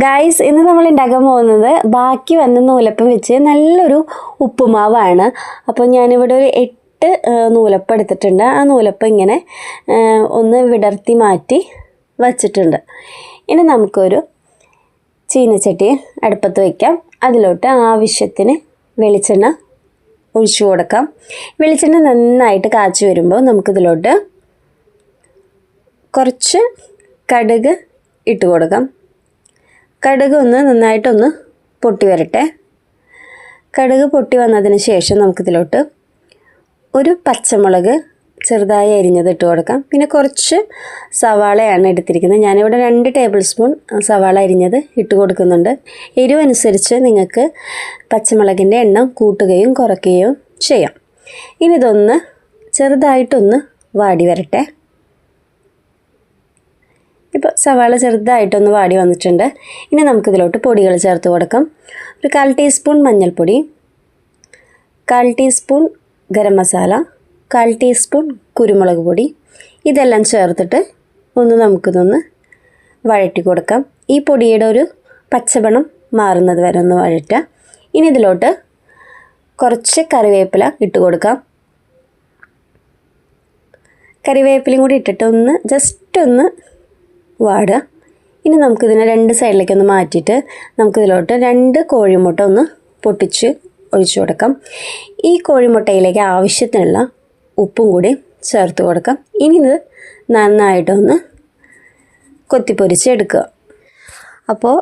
Guys, ഇന്ന് നമ്മൾ ഉണ്ടാക്കാൻ പോകുന്നത് ബാക്കി വന്ന നൂലപ്പം വെച്ച് നല്ലൊരു ഉപ്പുമാവാണ്. അപ്പോൾ ഞാനിവിടെ ഒരു 8 നൂലപ്പം എടുത്തിട്ടുണ്ട്. ആ നൂലപ്പം ഇങ്ങനെ ഒന്ന് വിടർത്തി മാറ്റി വച്ചിട്ടുണ്ട്. ഇനി നമുക്കൊരു ചീനച്ചട്ടി അടുപ്പത്ത് വയ്ക്കാം. അതിലോട്ട് ആവശ്യത്തിന് വെളിച്ചെണ്ണ ഒഴിച്ചു കൊടുക്കാം. വെളിച്ചെണ്ണ നന്നായിട്ട് കാച്ചി വരുമ്പോൾ നമുക്കിതിലോട്ട് കുറച്ച് കടുക് ഇട്ട് കൊടുക്കാം. കടുക് നന്നായിട്ടൊന്ന് പൊട്ടി വരട്ടെ. കടുക് പൊട്ടി വന്നതിന് ശേഷം നമുക്കിതിലോട്ട് ഒരു പച്ചമുളക് ചെറുതായി അരിഞ്ഞത് ഇട്ട് കൊടുക്കാം. പിന്നെ കുറച്ച് സവാളയാണ് എടുത്തിരിക്കുന്നത്. ഞാനിവിടെ 2 ടേബിൾ സ്പൂൺ സവാള അരിഞ്ഞത് ഇട്ട് കൊടുക്കുന്നുണ്ട്. എരിവനുസരിച്ച് നിങ്ങൾക്ക് പച്ചമുളകിൻ്റെ എണ്ണം കൂട്ടുകയും കുറയ്ക്കുകയും ചെയ്യാം. ഇനി ഇതൊന്ന് ചെറുതായിട്ടൊന്ന് വാടി വരട്ടെ. ഇപ്പോൾ സവാള ചെറുതായിട്ടൊന്ന് വാടി വന്നിട്ടുണ്ട്. ഇനി നമുക്കിതിലോട്ട് പൊടികൾ ചേർത്ത് കൊടുക്കാം. ഒരു 1/4 ടീസ്പൂൺ മഞ്ഞൾപ്പൊടി, 1/4 ടീസ്പൂൺ ഗരം മസാല, 1/4 ടീസ്പൂൺ കുരുമുളക് പൊടി. ഇതെല്ലാം ചേർത്തിട്ട് നമുക്കിതൊന്ന് വഴറ്റി കൊടുക്കാം. ഈ പൊടിയുടെ ഒരു പച്ചമണം മാറുന്നത് വരെ ഒന്ന് വഴറ്റാം. ഇനി ഇതിലോട്ട് കുറച്ച് കറിവേപ്പില ഇട്ട് കൊടുക്കാം. കറിവേപ്പിലയും കൂടി ഇട്ടിട്ട് ജസ്റ്റ് ഒന്ന് വാടുക. ഇനി നമുക്കിതിനെ 2 സൈഡിലേക്ക് ഒന്ന് മാറ്റിയിട്ട് നമുക്കിതിലോട്ട് 2 കോഴിമുട്ട പൊട്ടിച്ച് ഒഴിച്ചു കൊടുക്കാം. ഈ കോഴിമുട്ടയിലേക്ക് ആവശ്യത്തിനുള്ള ഉപ്പും കൂടി ചേർത്ത് കൊടുക്കാം. ഇനി ഇത് നന്നായിട്ടൊന്ന് കൊത്തിപ്പൊരിച്ച് എടുക്കുക. അപ്പോൾ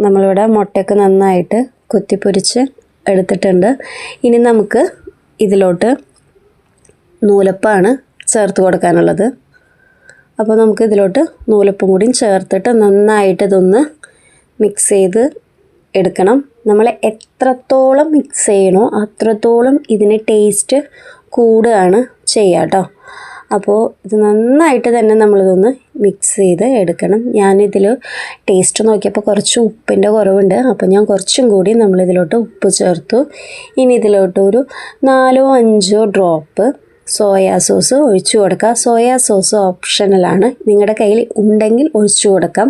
നമ്മളിവിടെ മുട്ടയൊക്കെ നന്നായിട്ട് കൊത്തിപ്പൊരിച്ച് എടുത്തിട്ടുണ്ട്. ഇനി നമുക്ക് ഇതിലോട്ട് നൂലപ്പമാണ് ചേർത്ത് കൊടുക്കാനുള്ളത്. അപ്പോൾ നമുക്ക് ഇതിലോട്ട് നൂലപ്പം കൂടിയും ചേർത്തിട്ട് നന്നായിട്ട് ഇതൊന്ന് മിക്സ് ചെയ്ത് എടുക്കണം. നമ്മൾ എത്രത്തോളം മിക്സ് ചെയ്യണോ അത്രത്തോളം ഇതിന് ടേസ്റ്റ് കൂടുകയാണ് ചെയ്യുക കേട്ടോ. അപ്പോൾ ഇത് നന്നായിട്ട് തന്നെ നമ്മളിതൊന്ന് മിക്സ് ചെയ്ത് എടുക്കണം. ഞാനിതിൽ ടേസ്റ്റ് നോക്കിയപ്പോൾ കുറച്ച് ഉപ്പിൻ്റെ കുറവുണ്ട്. അപ്പോൾ ഞാൻ കുറച്ചും കൂടി നമ്മളിതിലോട്ട് ഉപ്പ് ചേർത്തു. ഇനി ഇതിലോട്ട് ഒരു 4-5 ഡ്രോപ്പ് സോയാ സോസ് ഒഴിച്ചു കൊടുക്കുക. സോയാ സോസ് ഓപ്ഷണലാണ്, നിങ്ങളുടെ കയ്യിൽ ഉണ്ടെങ്കിൽ ഒഴിച്ചു കൊടുക്കാം.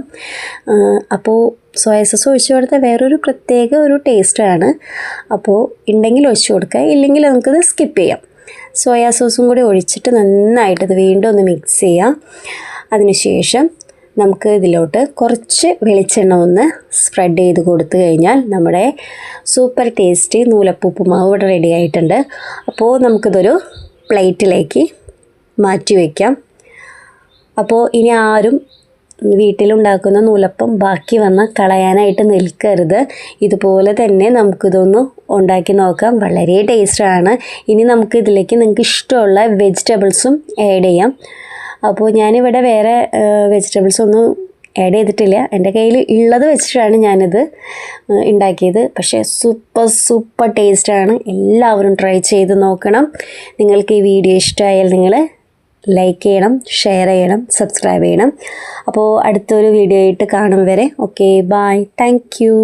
അപ്പോൾ സോയാ സോസ് ഒഴിച്ചു കൊടുത്താൽ വേറൊരു പ്രത്യേക ഒരു ടേസ്റ്റാണ്. അപ്പോൾ ഉണ്ടെങ്കിൽ ഒഴിച്ചു കൊടുക്കുക, ഇല്ലെങ്കിൽ നമുക്കിത് സ്കിപ്പ് ചെയ്യാം. സോയാ സോസും കൂടി ഒഴിച്ചിട്ട് നന്നായിട്ട് ഇത് വീണ്ടും ഒന്ന് മിക്സ് ചെയ്യാം. അതിനുശേഷം നമുക്ക് ഇതിലോട്ട് കുറച്ച് വെളിച്ചെണ്ണ സ്പ്രെഡ് ചെയ്ത് കൊടുത്തു കഴിഞ്ഞാൽ നമ്മുടെ സൂപ്പർ ടേസ്റ്റി നൂലപ്പം ഉപ്പുമാവ് ഇവിടെ റെഡി ആയിട്ടുണ്ട്. അപ്പോൾ നമുക്കിതൊരു പ്ലേറ്റിലേക്ക് മാറ്റി വയ്ക്കാം. അപ്പോൾ ഇനി ആരും വീട്ടിലുണ്ടാക്കുന്ന നൂലപ്പം ബാക്കി വന്നാൽ കളയാനായിട്ട് നിൽക്കരുത്. ഇതുപോലെ തന്നെ നമുക്കിതൊന്ന് ഉണ്ടാക്കി നോക്കാം. വളരെ ടേസ്റ്റാണ്. ഇനി നമുക്കിതിലേക്ക് നിങ്ങൾക്ക് ഇഷ്ടമുള്ള വെജിറ്റബിൾസും ആഡ് ചെയ്യാം. അപ്പോൾ ഞാനിവിടെ വേറെ വെജിറ്റബിൾസ് ഒന്നും ആഡ് ചെയ്തിട്ടില്ല. എൻ്റെ കയ്യിൽ ഉള്ളത് വെച്ചിട്ടാണ് ഞാനിത് ഉണ്ടാക്കിയത്. പക്ഷേ സൂപ്പർ ടേസ്റ്റാണ്. എല്ലാവരും ട്രൈ ചെയ്ത് നോക്കണം. നിങ്ങൾക്ക് ഈ വീഡിയോ ഇഷ്ടമായാൽ നിങ്ങൾ ലൈക്ക് ചെയ്യണം, ഷെയർ ചെയ്യണം, സബ്സ്ക്രൈബ് ചെയ്യണം. അപ്പോൾ അടുത്തൊരു വീഡിയോ ആയിട്ട് കാണും വരെ ഓക്കെ, ബൈ, താങ്ക് യു.